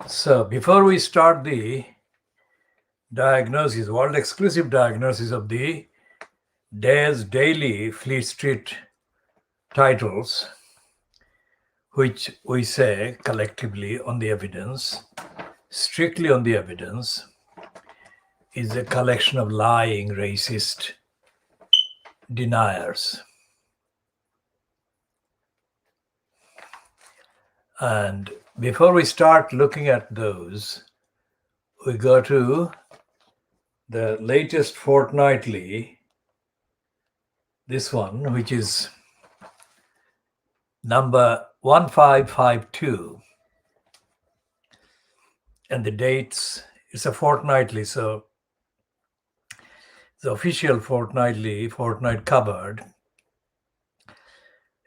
So before we start the diagnosis, world exclusive diagnosis of the day's daily Fleet Street titles, which we say collectively on the evidence, strictly on the evidence, is a collection of lying racist deniers. And before we start looking at those, we go to the latest fortnightly, this one, which is number 1552. And the dates, it's a fortnightly, so the official fortnight covered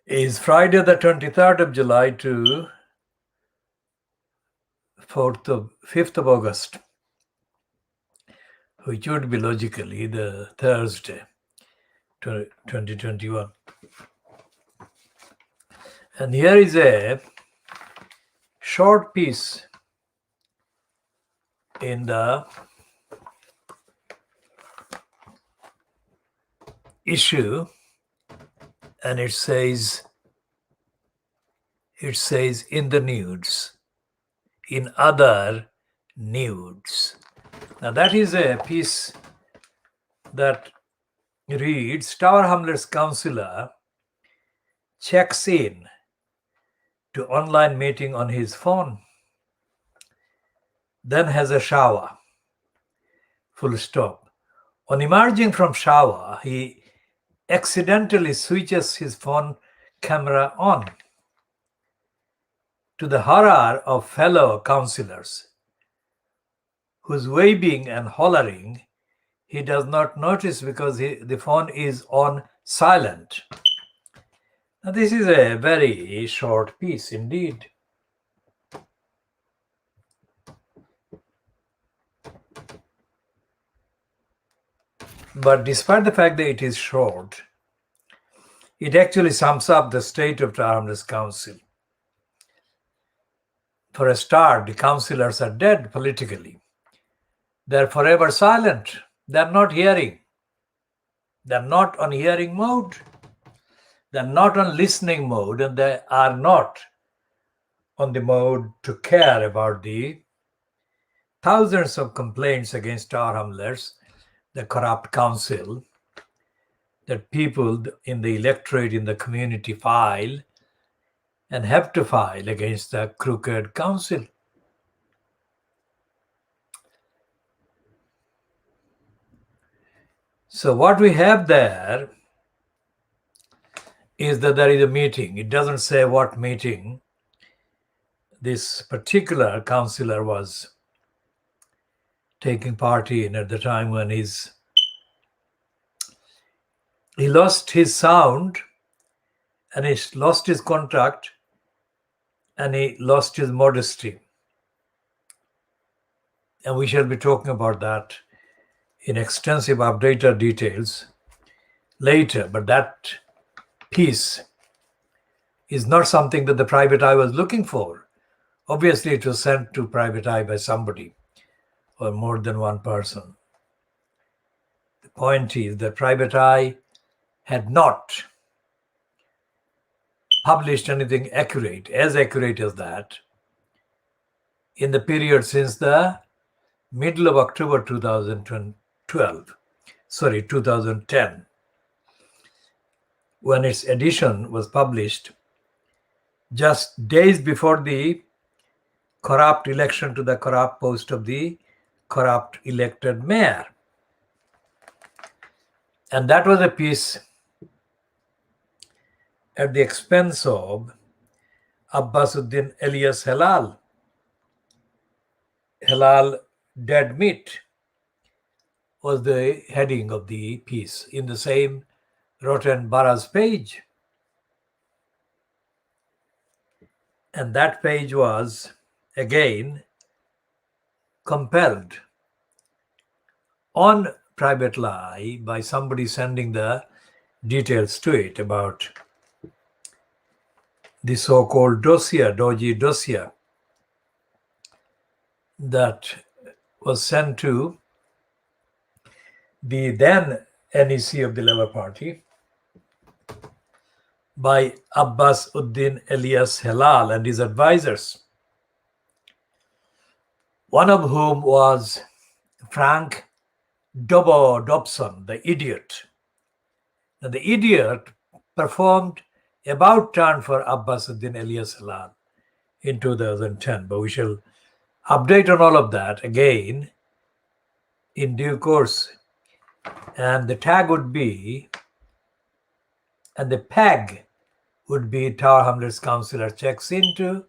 is Friday the 23rd of July to 5th of August, which would be logically the Thursday, 2021. And here is a short piece in the issue, and it says in the nudes, in other nudes. Now that is a piece that reads, Tower Hamlets councillor checks in to online meeting on his phone, then has a shower, full stop. On emerging from shower, he accidentally switches his phone camera on. To the horror of fellow councillors, whose waving and hollering he does not notice because the phone is on silent. Now, this is a very short piece indeed. But despite the fact that it is short, it actually sums up the state of Tower Hamlets Council. For a start, the councillors are dead politically. They're forever silent. They're not hearing. They're not on hearing mode. They're not on listening mode, and they are not on the mode to care about the thousands of complaints against Tower Hamlets, the corrupt council, that people in the electorate, in the community file and have to file against the crooked council. So what we have there is that there is a meeting. It doesn't say what meeting this particular councillor was taking part in at the time when he lost his sound, and he lost his contract, and he lost his modesty. And we shall be talking about that in extensive updated details later. But that piece is not something that the private eye was looking for. Obviously, it was sent to private eye by somebody or more than one person. The point is that private eye had not published anything accurate as that, in the period since the middle of October 2010, when its edition was published just days before the corrupt election to the corrupt post of the corrupt elected mayor. And that was a piece at the expense of Abbasuddin alias Halal. Halal dead meat was the heading of the piece in the same Rotten Borough's page. And that page was again compelled on private lie by somebody sending the details to it about the so-called dossier, dodgy dossier. that was sent to the then NEC of the Labour Party by Abbas Uddin Elias Helal and his advisors, one of whom was Frank Dobson, the idiot. Now, the idiot performed about turn for Abbas Uddin Elias Helal in 2010, but we shall update on all of that again in due course. And the tag would be, and the peg would be Tower Hamlets councillor checks into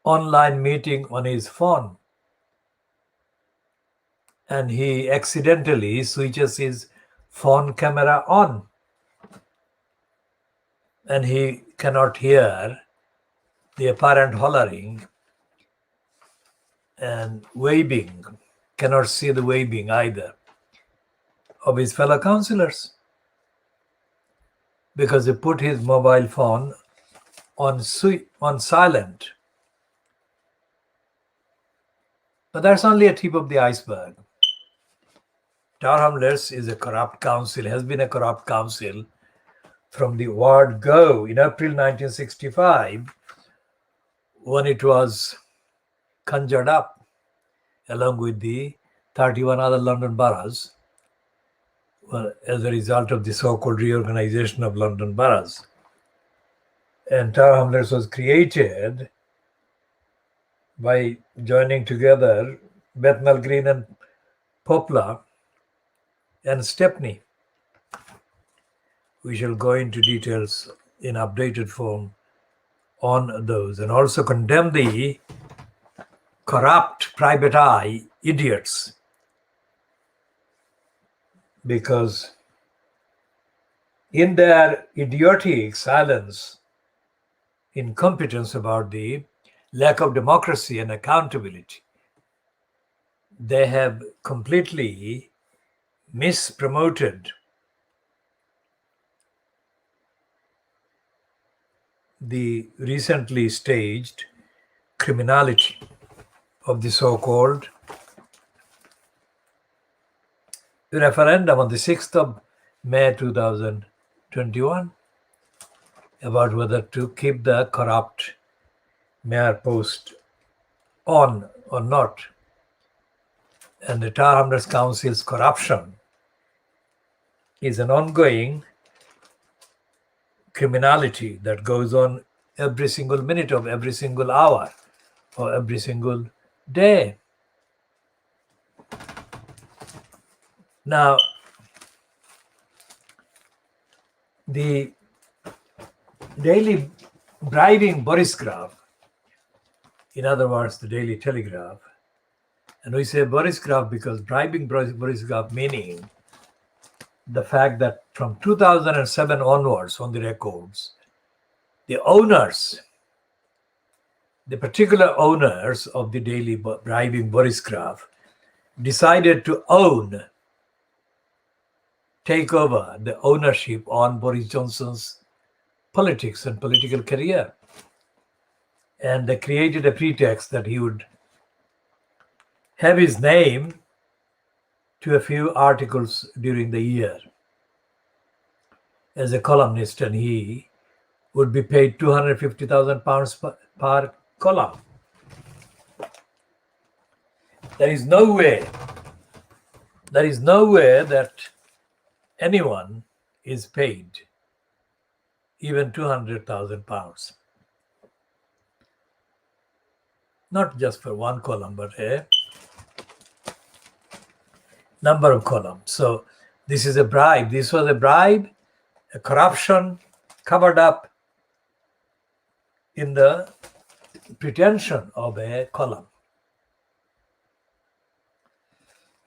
online meeting on his phone, and he accidentally switches his phone camera on, and he cannot hear the apparent hollering and waving, cannot see the waving either of his fellow councillors, because he put his mobile phone on silent. But that's only a tip of the iceberg. Tower Hamlets is a corrupt council, has been a corrupt council from the word go in April 1965, when it was conjured up along with the 31 other London boroughs as a result of the so-called reorganization of London boroughs. And Tower Hamlets was created by joining together Bethnal Green and Poplar and Stepney. We shall go into details in updated form on those, and also condemn the corrupt private eye idiots, because in their idiotic silence, incompetence about the lack of democracy and accountability, they have completely mispromoted the recently staged criminality of the so-called referendum on the 6th of May 2021 about whether to keep the corrupt mayor post on or not. And the Tower Hamlets Council's corruption is an ongoing criminality that goes on every single minute of every single hour or every single day. Now, the daily bribing Boris Graph, in other words, the Daily Telegraph, and we say Boris Graph because bribing Boris Graph meaning the fact that from 2007 onwards on the records, the owners, the particular owners of the daily bribing Boris Graph decided to take over the ownership on Boris Johnson's politics and political career. And they created a pretext that he would have his name to a few articles during the year as a columnist, and he would be paid £250,000 per column. There is no way that anyone is paid even £200,000. Not just for one column, but a number of columns. So this is a bribe. This was a bribe, a corruption covered up in the pretension of a column.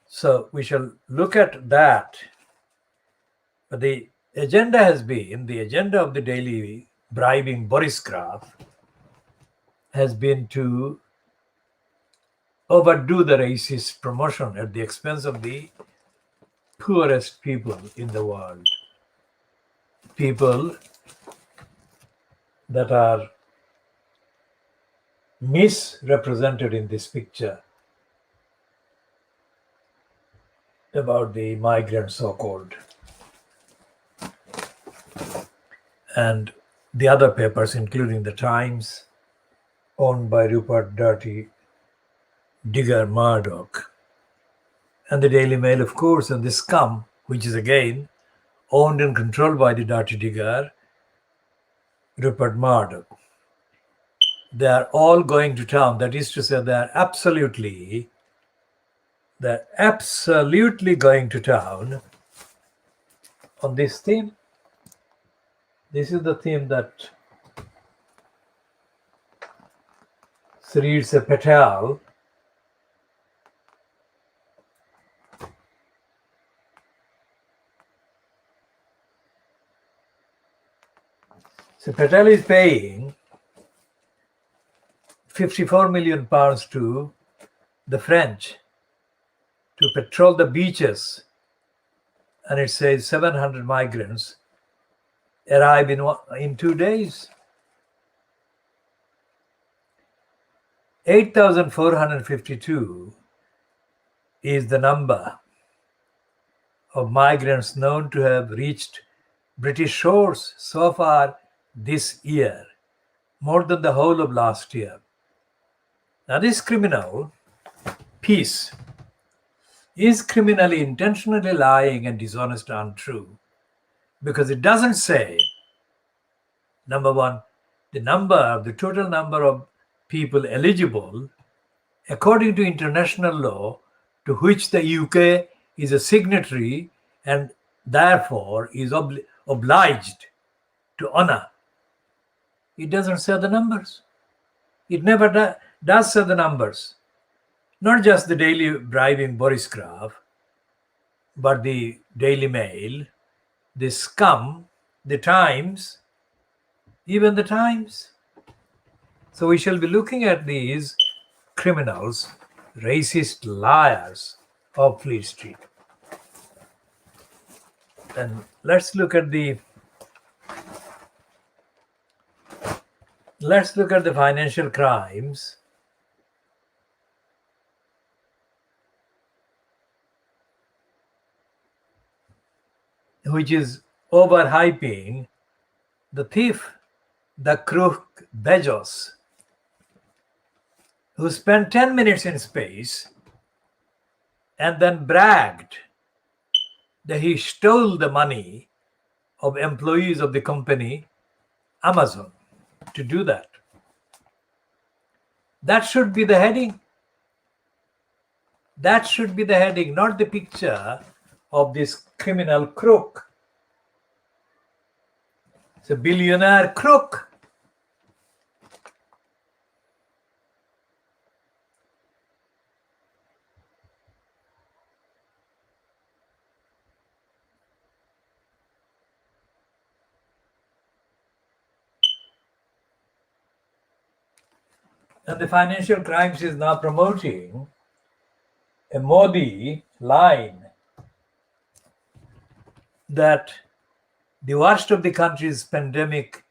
So we shall look at that. But the agenda of the daily bribing Boris Graph has been to overdo the racist promotion at the expense of the poorest people in the world. People that are misrepresented in this picture about the migrants, so-called, and the other papers, including the Times, owned by Rupert Dirty Digger Murdoch, and the Daily Mail, of course, and the Scum, which is again owned and controlled by the Dirty Digger Rupert Murdoch. They are all going to town. That is to say, they're absolutely going to town on this theme. This is the theme that Hrs Patel Patel is paying £54 million to the French to patrol the beaches, and it says 700 migrants arrive in 2 days. 8,452 is the number of migrants known to have reached British shores so far this year, more than the whole of last year. Now, this criminal piece is criminally intentionally lying and dishonest and untrue, because it doesn't say, number one, the total number of people eligible according to international law to which the UK is a signatory and therefore is obliged to honor. It doesn't say the numbers. It never does say the numbers. Not just the Daily bribing Boris Graf, but the Daily Mail, the Scum, the Times, even the Times. So we shall be looking at these criminals, racist liars of Fleet Street. And let's look at the financial crimes. Which is overhyping the thief, the crook Bezos, who spent 10 minutes in space and then bragged that he stole the money of employees of the company Amazon to do that. That should be the heading. That should be the heading, not the picture of this criminal crook. It's a billionaire crook. And the Financial Crimes is now promoting a Modi line that the worst of the country's pandemic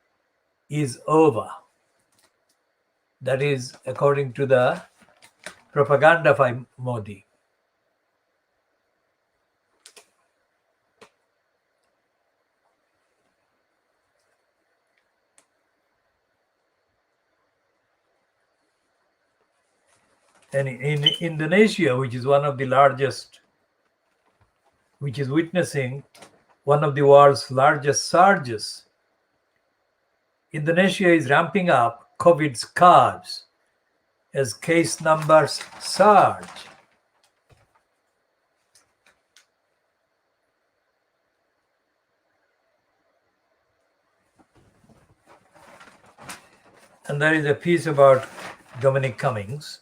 is over. That is according to the propaganda by Modi. And in Indonesia, which is one of the largest, which is witnessing one of the world's largest surges, Indonesia is ramping up COVID's curves as case numbers surge. And there is a piece about Dominic Cummings,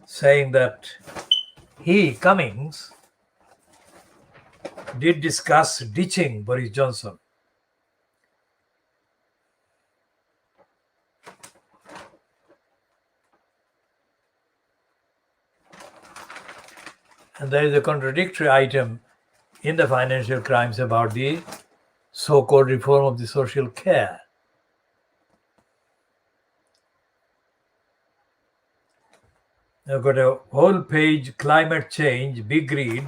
saying that Cummings, did discuss ditching Boris Johnson. And there is a contradictory item in the Financial Crimes about the so-called reform of the social care. I've got a whole page, climate change, big read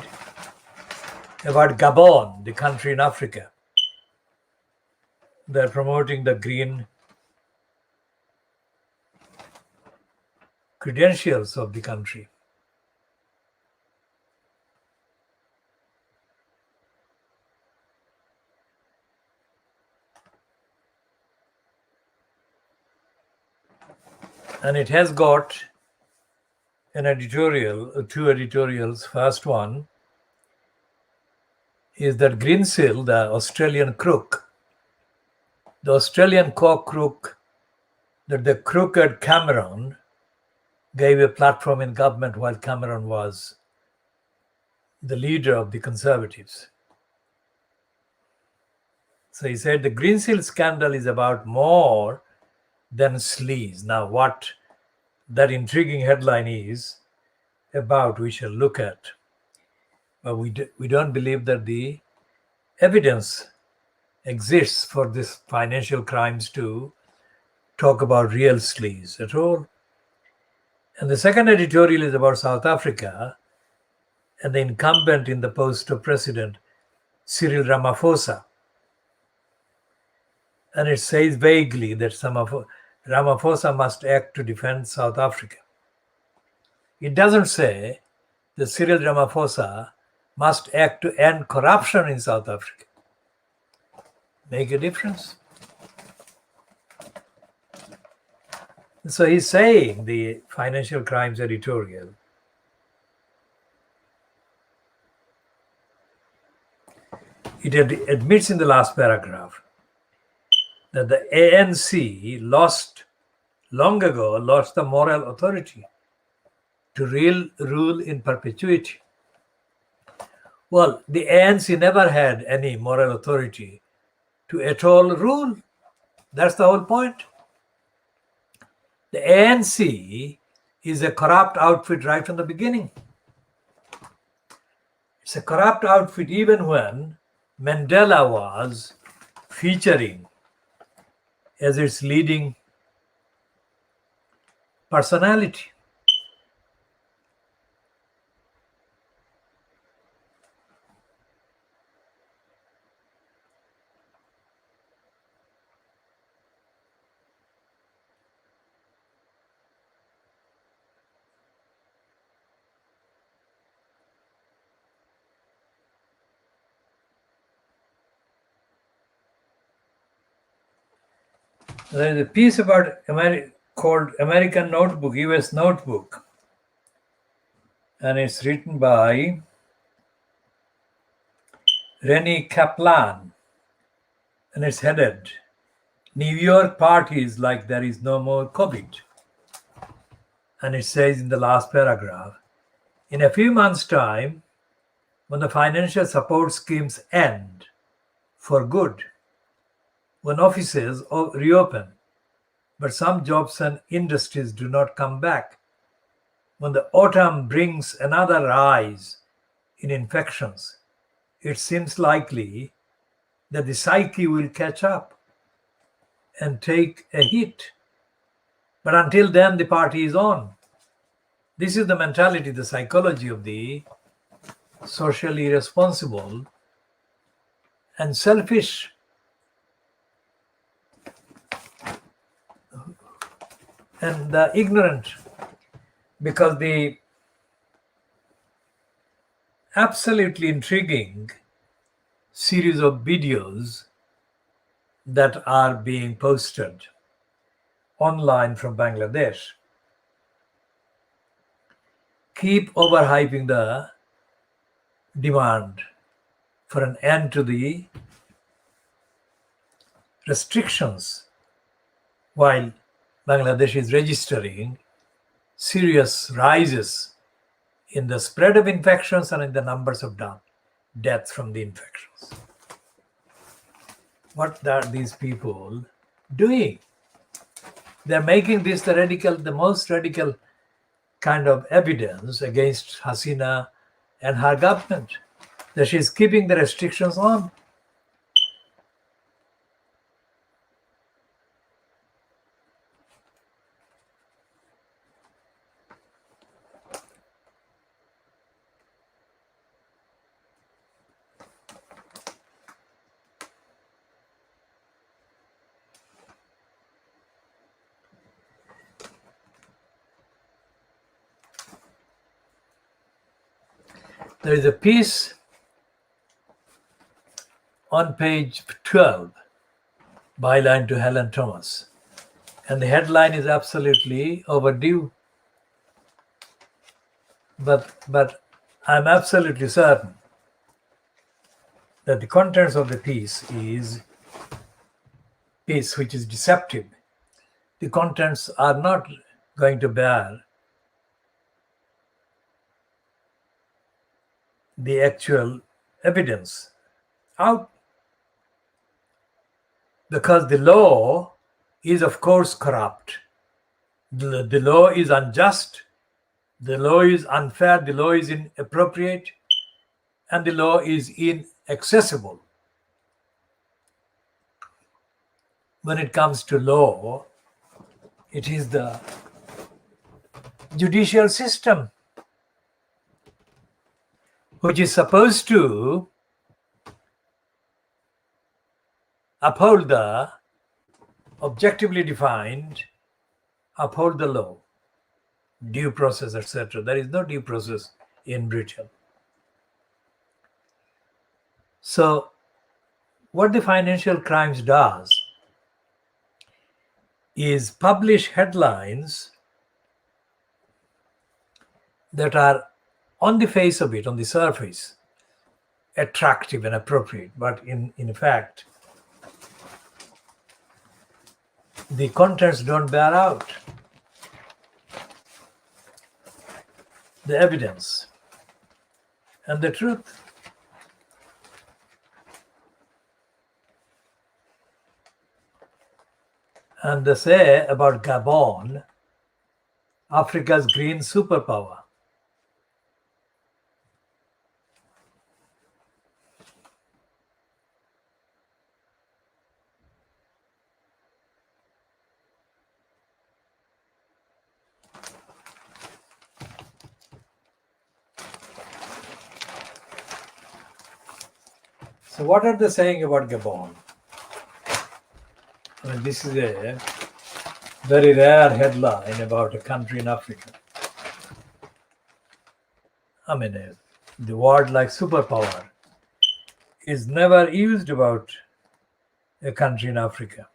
about Gabon, the country in Africa. They're promoting the green credentials of the country. And it has got an editorial, two editorials. First one is that Greensill, the Australian crook, the Australian crook, that the crooked Cameron gave a platform in government while Cameron was the leader of the Conservatives. So he said the Greensill scandal is about more than sleaze. Now, what that intriguing headline is about, we shall look at. But we don't believe that the evidence exists for this financial crimes to talk about real sleaze at all. And the second editorial is about South Africa and the incumbent in the post of President, Cyril Ramaphosa. And it says vaguely that Ramaphosa must act to defend South Africa. It doesn't say that Cyril Ramaphosa must act to end corruption in South Africa. Make a difference. So he's saying, the financial crimes editorial, it admits in the last paragraph that the ANC long ago lost the moral authority to rule in perpetuity. Well, the ANC never had any moral authority to at all rule. That's the whole point. The ANC is a corrupt outfit right from the beginning. It's a corrupt outfit even when Mandela was featuring as its leading personality. There is a piece about called American Notebook, US Notebook, and it's written by Rennie Kaplan, and it's headed New York Parties Like There Is No More COVID. And it says in the last paragraph, in a few months' time, when the financial support schemes end for good, when offices reopen, but some jobs and industries do not come back, when the autumn brings another rise in infections, it seems likely that the psyche will catch up and take a hit. But until then, the party is on. This is the mentality, the psychology of the socially responsible and selfish. And the ignorant, because the absolutely intriguing series of videos that are being posted online from Bangladesh keep overhyping the demand for an end to the restrictions, while Bangladesh is registering serious rises in the spread of infections and in the numbers of deaths from the infections. What are these people doing? They're making this the most radical kind of evidence against Hasina and her government, that she's keeping the restrictions on. There is a piece on page 12, byline to Helen Thomas, and the headline is absolutely overdue. But I'm absolutely certain that the contents of the piece which is deceptive. The contents are not going to bear the actual evidence out, because the law is, of course, corrupt. The law is unjust, the law is unfair, the law is inappropriate, and the law is inaccessible. When it comes to law, it is the judicial system which is supposed to uphold the objectively defined, uphold the law, due process, etc. There is no due process in Britain. So what the Financial Crimes does is publish headlines that are, on the face of it, on the surface, attractive and appropriate, but in fact, the contents don't bear out the evidence and the truth. And they say about Gabon, Africa's green superpower. So what are they saying about Gabon? I mean, this is a very rare headline about a country in Africa. I mean, the word like superpower is never used about a country in Africa.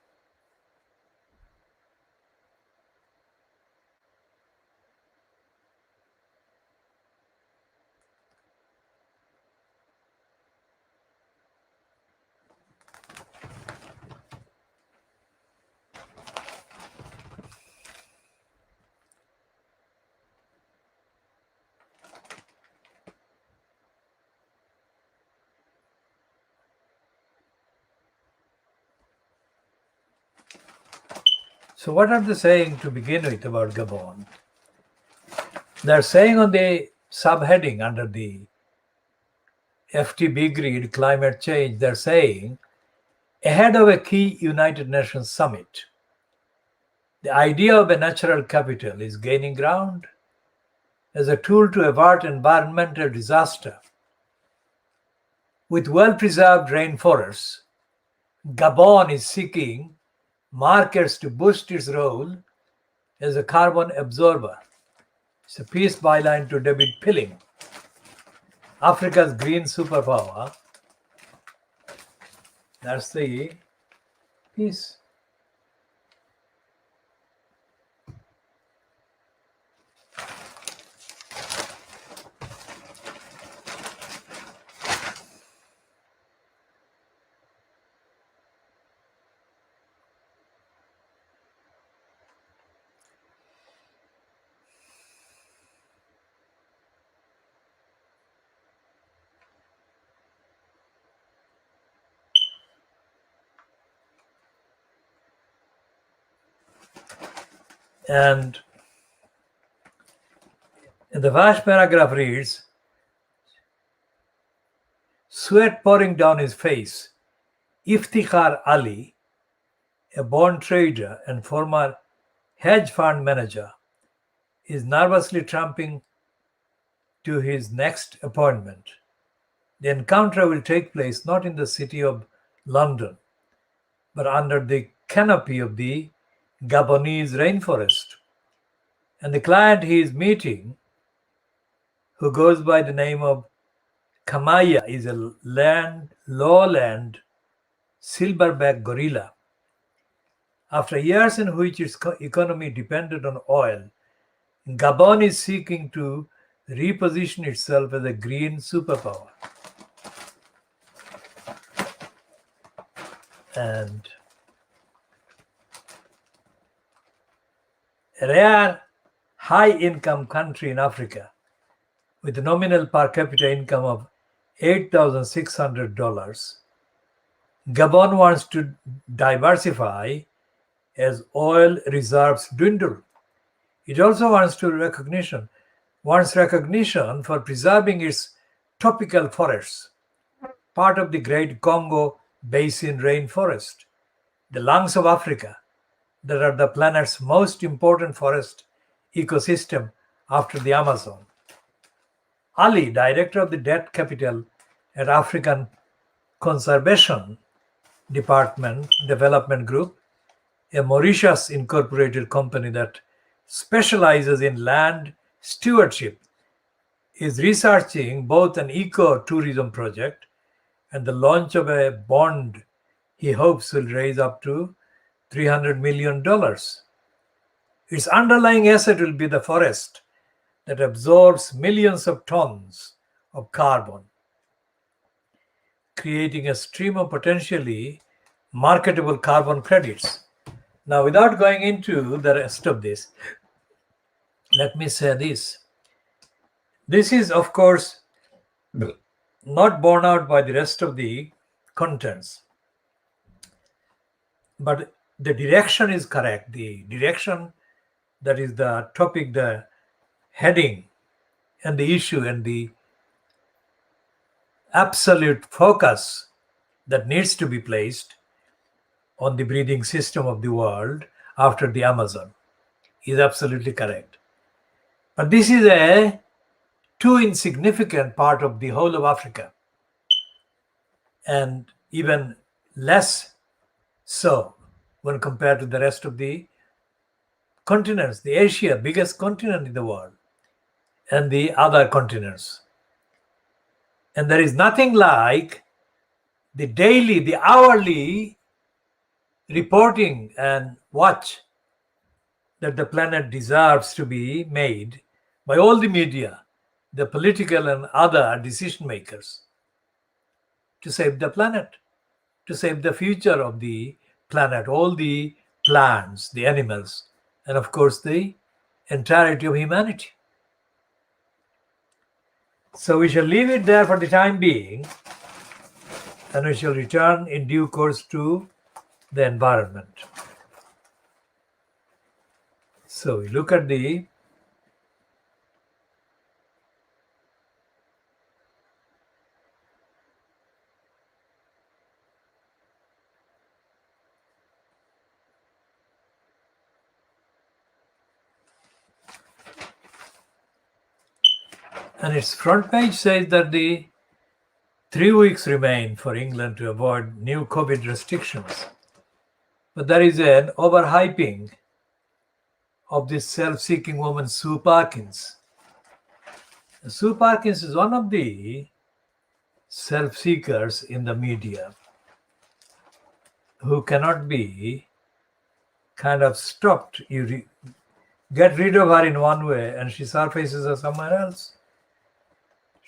So what are they saying to begin with about Gabon? They're saying on the subheading under the FTB grid, climate change, they're saying, ahead of a key United Nations summit, the idea of a natural capital is gaining ground as a tool to avert environmental disaster. With well-preserved rainforests, Gabon is seeking markets to boost its role as a carbon absorber. It's a piece byline to David Pilling, Africa's green superpower. That's the piece. And the first paragraph reads, sweat pouring down his face, Iftikhar Ali, a bond trader and former hedge fund manager, is nervously tramping to his next appointment. The encounter will take place not in the city of London, but under the canopy of the Gabonese rainforest. And the client he is meeting, who goes by the name of Kamaya is a lowland silverback gorilla. After years in which its economy depended on oil, Gabon is seeking to reposition itself as a green superpower. And a rare high-income country in Africa with a nominal per capita income of $8,600, Gabon wants to diversify as oil reserves dwindle. It also wants recognition for preserving its tropical forests, part of the Great Congo Basin rainforest, the lungs of Africa, that are the planet's most important forest ecosystem after the Amazon. Ali, director of the Debt Capital at African Conservation Development Group, a Mauritius incorporated company that specializes in land stewardship, is researching both an eco-tourism project and the launch of a bond he hopes will raise up to $300 million. Its underlying asset will be the forest that absorbs millions of tons of carbon, creating a stream of potentially marketable carbon credits. Now, without going into the rest of this, let me say this. This is, of course, not borne out by the rest of the contents, but the direction is correct. The direction, that is the topic, the heading, and the issue, and the absolute focus that needs to be placed on the breathing system of the world after the Amazon is absolutely correct. But this is a too insignificant part of the whole of Africa, and even less so when compared to the rest of the continents, the Asia, biggest continent in the world, and the other continents. And there is nothing like the daily, the hourly reporting and watch that the planet deserves to be made by all the media, the political and other decision makers, to save the planet, to save the future of the planet, all the plants, the animals, and of course the entirety of humanity. So we shall leave it there for the time being, and we shall return in due course to the environment. So we look at the and its front page says that the 3 weeks remain for England to avoid new COVID restrictions. But there is an overhyping of this self-seeking woman, Sue Parkins. Sue Parkins is one of the self-seekers in the media who cannot be kind of stopped. You get rid of her in one way and she surfaces as somewhere else.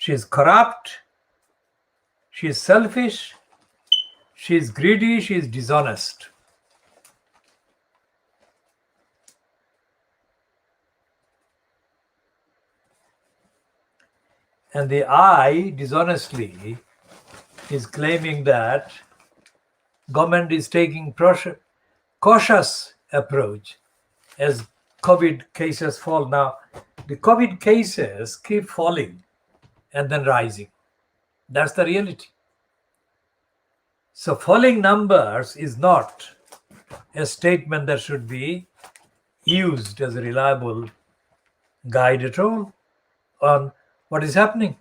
She's corrupt, she's selfish, she's greedy, she's dishonest. And the I, dishonestly, is claiming that government is taking cautious approach as COVID cases fall. Now, the COVID cases keep falling and then rising. That's the reality. So falling numbers is not a statement that should be used as a reliable guide at all on what is happening.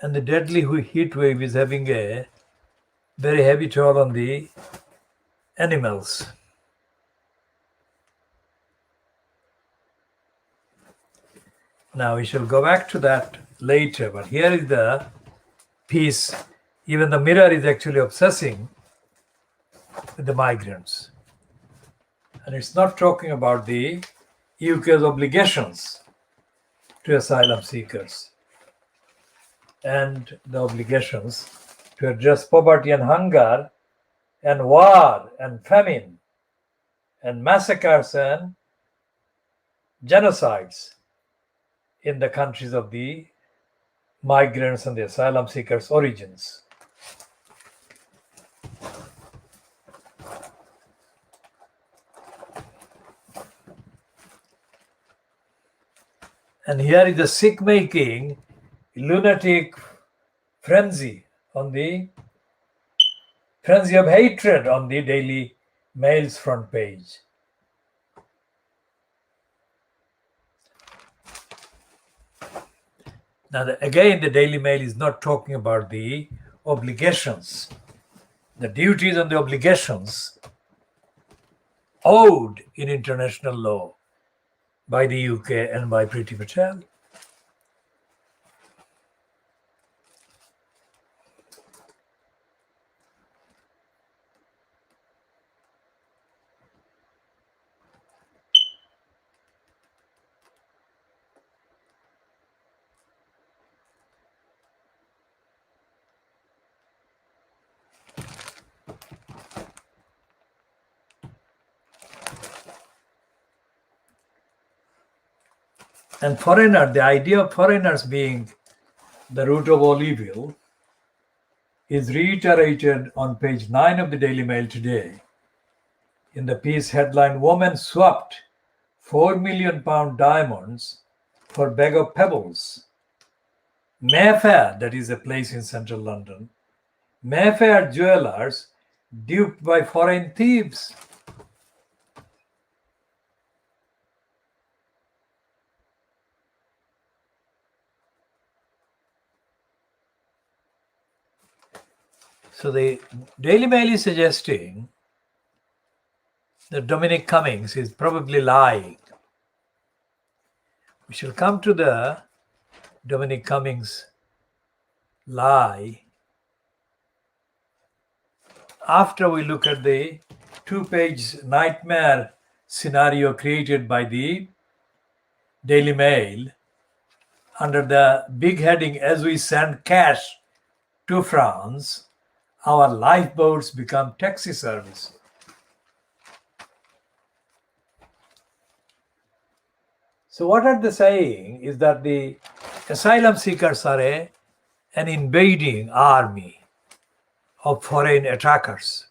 And the deadly heat wave is having a very heavy toll on the animals. Now we shall go back to that later, but here is the piece. Even the Mirror is actually obsessing with the migrants. And it's not talking about the UK's obligations to asylum seekers and the obligations to address poverty and hunger and war and famine and massacres and genocides in the countries of the migrants and the asylum seekers' origins. And here is the sick-making, lunatic frenzy of hatred on the Daily Mail's front page. Now, again, the Daily Mail is not talking about the obligations, the duties and the obligations owed in international law by the UK and by Priti Patel. And the idea of foreigners being the root of all evil is reiterated on page 9 of the Daily Mail today in the piece headline, "Woman Swapped £4 million diamonds for bag of pebbles." Mayfair, that is a place in central London, Mayfair jewelers duped by foreign thieves. So the Daily Mail is suggesting that Dominic Cummings is probably lying. We shall come to the Dominic Cummings lie after we look at the two-page nightmare scenario created by the Daily Mail under the big heading, "As we send cash to France, our lifeboats become taxi service." So what are they saying is that the asylum seekers are an invading army of foreign attackers.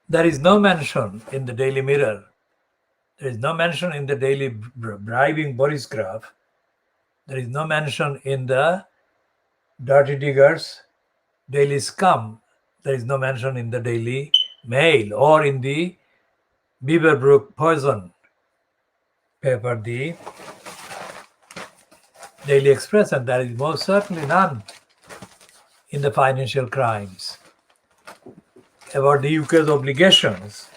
There is no mention in the Daily Mirror. There is no mention in the Daily Bribing Boris graph. There is no mention in the Dirty Diggers, Daily Scum. There is no mention in the Daily Mail or in the Beaverbrook Poison paper, the Daily Express, and there is most certainly none in the Financial Crimes about the UK's obligations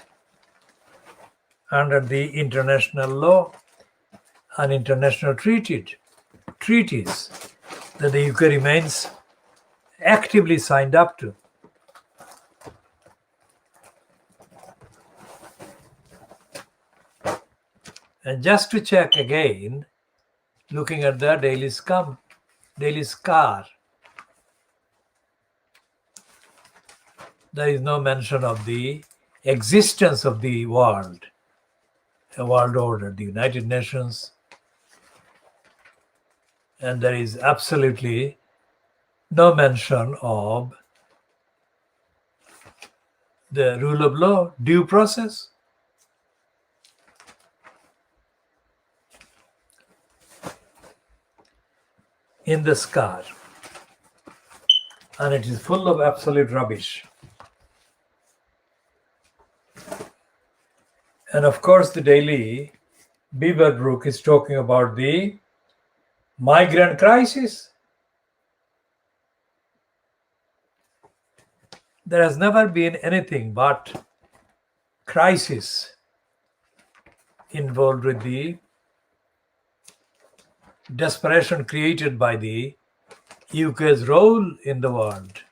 under the international law and international treaty. treaties that the UK remains actively signed up to. And just to check again, looking at the Daily Scar, there is no mention of the existence of the world, a world order, the United Nations, and there is absolutely no mention of the rule of law, due process. In the Scar, and it is full of absolute rubbish. And of course, the Daily Beaverbrook is talking about the migrant crisis. There has never been anything but crisis involved with the desperation created by the UK's role in the world.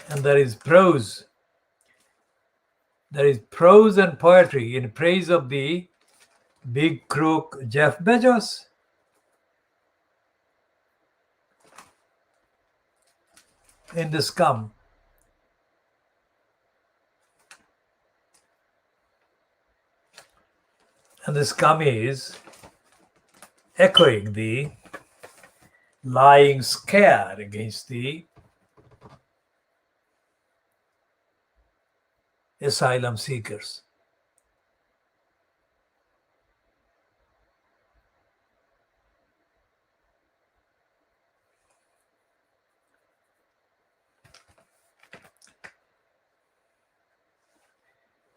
And there is prose and poetry in praise of the big crook Jeff Bezos. In the Scum, and the Scum is echoing the lying scare against the asylum seekers.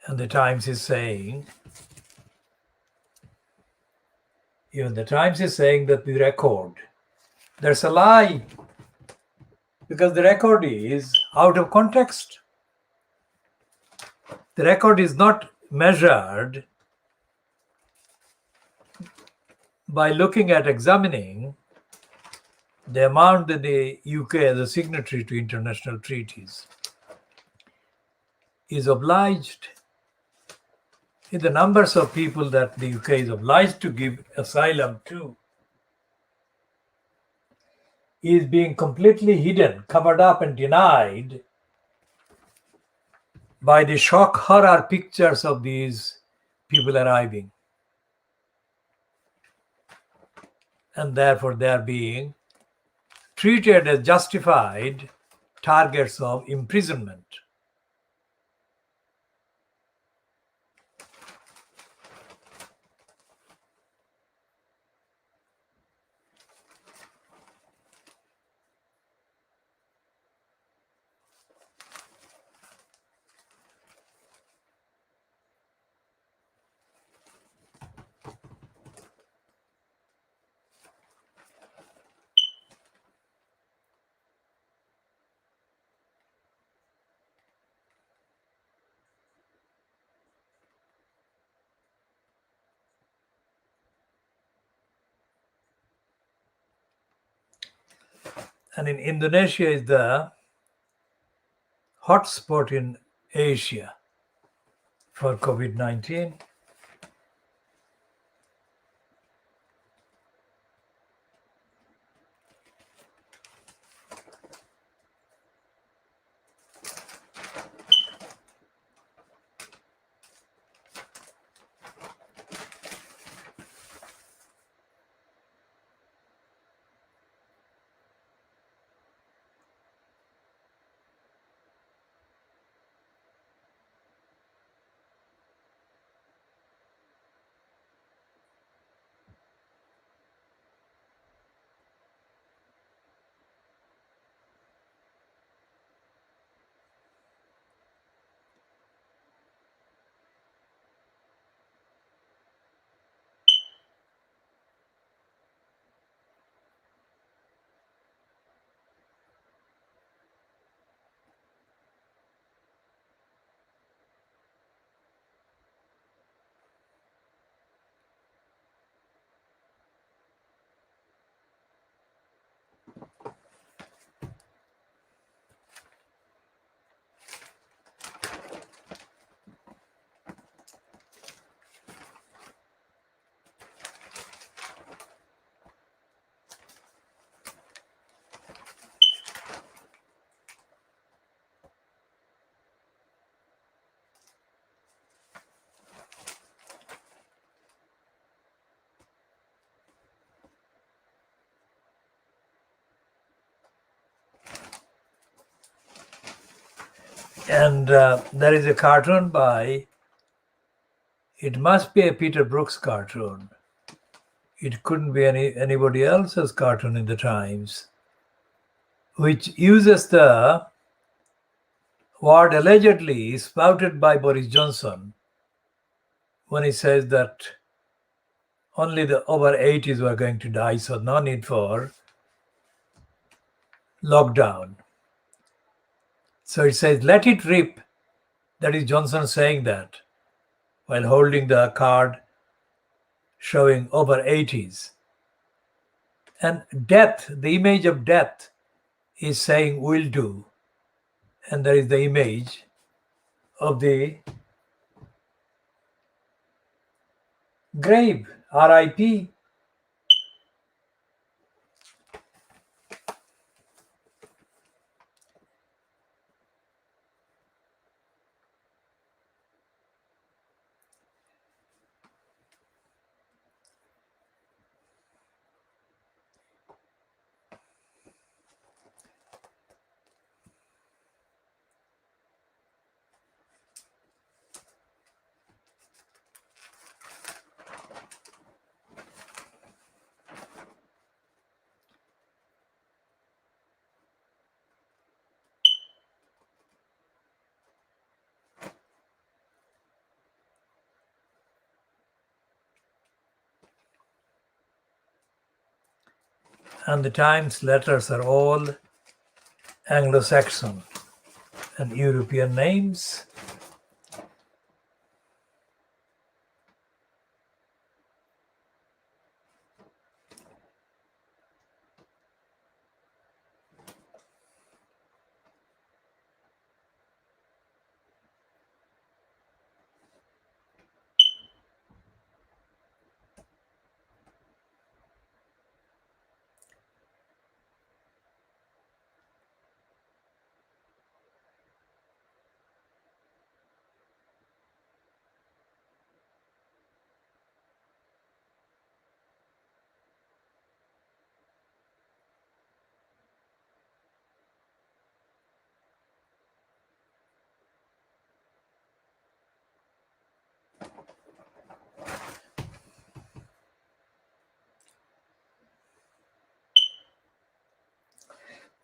And the Times is saying, even the Times is saying that the record, there's a lie, because the record is out of context. The record is not measured by looking at examining the amount that the UK as a signatory to international treaties is obliged. In the numbers of people that the UK is obliged to give asylum to is being completely hidden, covered up and denied by the shock horror pictures of these people arriving. And therefore they are being treated as justified targets of imprisonment. And in Indonesia is the hotspot in Asia for COVID-19. And there is a cartoon by, it must be a Peter Brooks cartoon. It couldn't be anybody else's cartoon in the Times, which uses the word allegedly spouted by Boris Johnson when he says that only the over 80s were going to die, so no need for lockdown. So it says, let it rip. That is Johnson saying that while holding the card showing over 80s. And death, the image of death is saying will do. And there is the image of the grave, RIP. And the Times letters are all Anglo-Saxon and European names.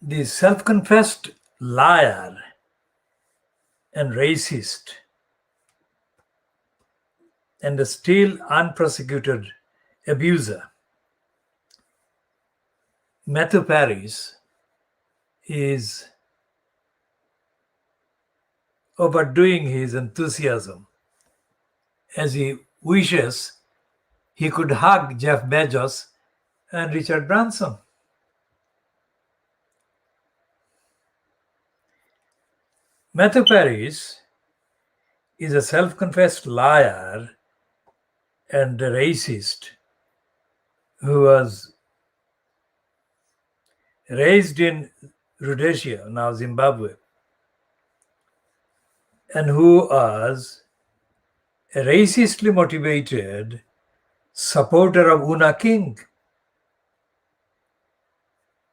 The self-confessed liar and racist and the still unprosecuted abuser, Matthew Paris, is overdoing his enthusiasm as he wishes he could hug Jeff Bezos and Richard Branson. Matthew Paris is a self-confessed liar and a racist who was raised in Rhodesia, now Zimbabwe, and who was a racistly motivated supporter of Una King,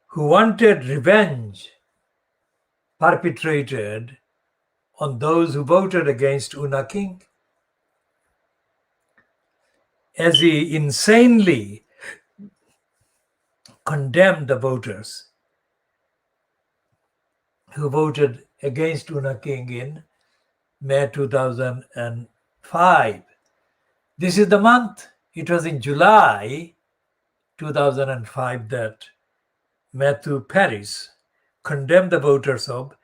who wanted revenge perpetrated on those who voted against Una King, as he insanely condemned the voters who voted against Una King in May 2005. This is the month. It was in July 2005 that Matthew Paris condemned the voters of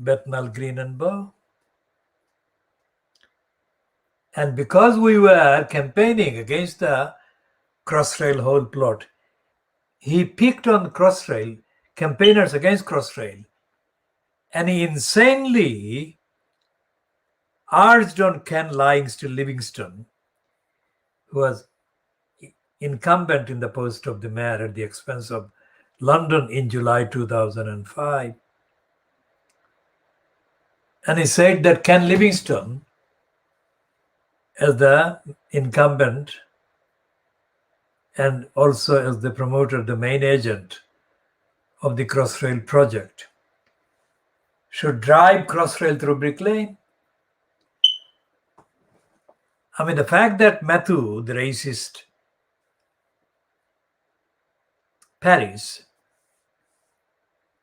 Bethnal Green and Bow. And because we were campaigning against the Crossrail whole plot, he picked on Crossrail, campaigners against Crossrail, and he insanely urged on Ken Livingstone, who was incumbent in the post of the mayor at the expense of London in July 2005. And he said that Ken Livingstone, as the incumbent and also as the promoter, the main agent of the Crossrail project, should drive Crossrail through Brick Lane. I mean, the fact that Matthew, the racist Paris,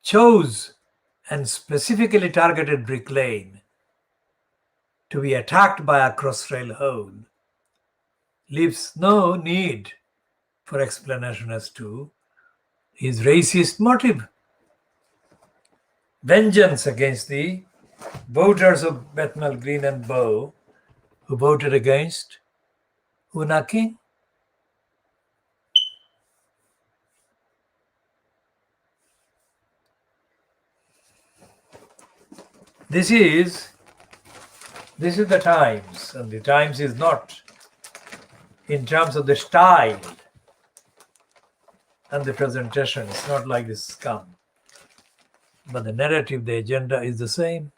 chose and specifically targeted Brick Lane to be attacked by a Crossrail hole leaves no need for explanation as to his racist motive. Vengeance against the voters of Bethnal Green and Bow who voted against Una King. This is the Times, and the Times is not in terms of the style and the presentation. It's not like this scum. But the narrative, the agenda is the same.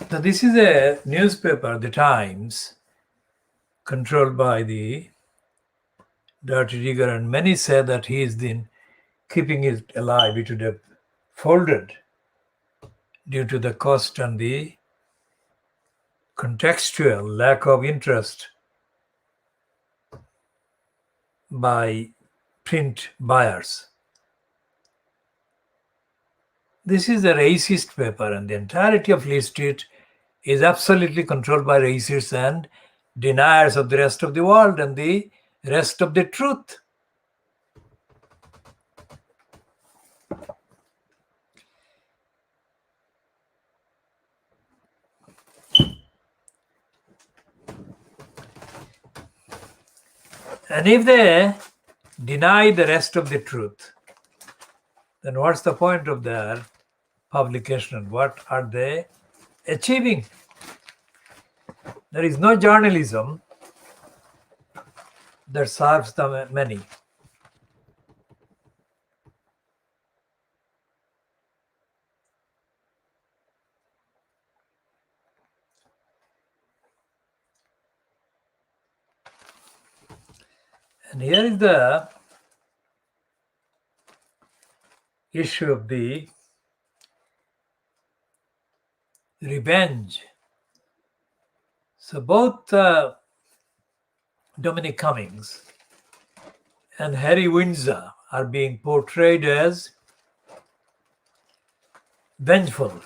So this is a newspaper, the Times, controlled by the Dirty Digger, and many say that he has been keeping it alive. It would have folded due to the cost and the contextual lack of interest by print buyers. This is a racist paper, and the entirety of Lee Street is absolutely controlled by racists and deniers of the rest of the world and the rest of the truth. And if they deny the rest of the truth, then what's the point of their publication? What are they achieving? There is no journalism that serves the many. And here is the issue of the revenge. So both Dominic Cummings and Harry Windsor are being portrayed as vengeful.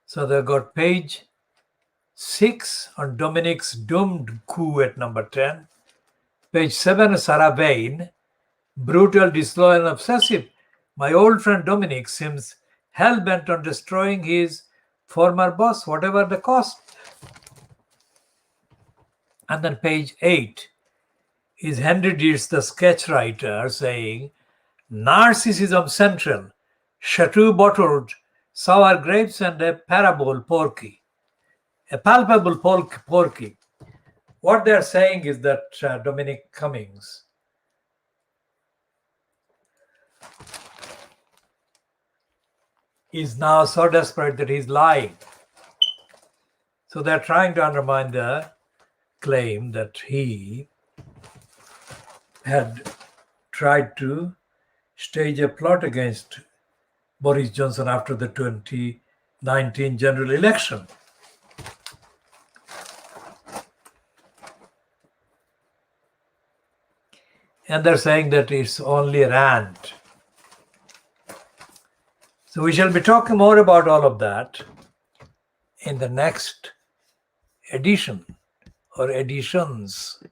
So they've got page 6 on Dominic's doomed coup at number 10. Page 7, Sarah Bain, brutal, disloyal, and obsessive. My old friend Dominic seems hell-bent on destroying his former boss, whatever the cost. And then page 8 is Henry Deeds, the sketch writer, saying, narcissism central, chateau bottled, sour grapes, and a palpable porky. What they're saying is that Dominic Cummings is now so desperate that he's lying. So they're trying to undermine the claim that he had tried to stage a plot against Boris Johnson after the 2019 general election. And they're saying that it's only a rant. So we shall be talking more about all of that in the next edition or editions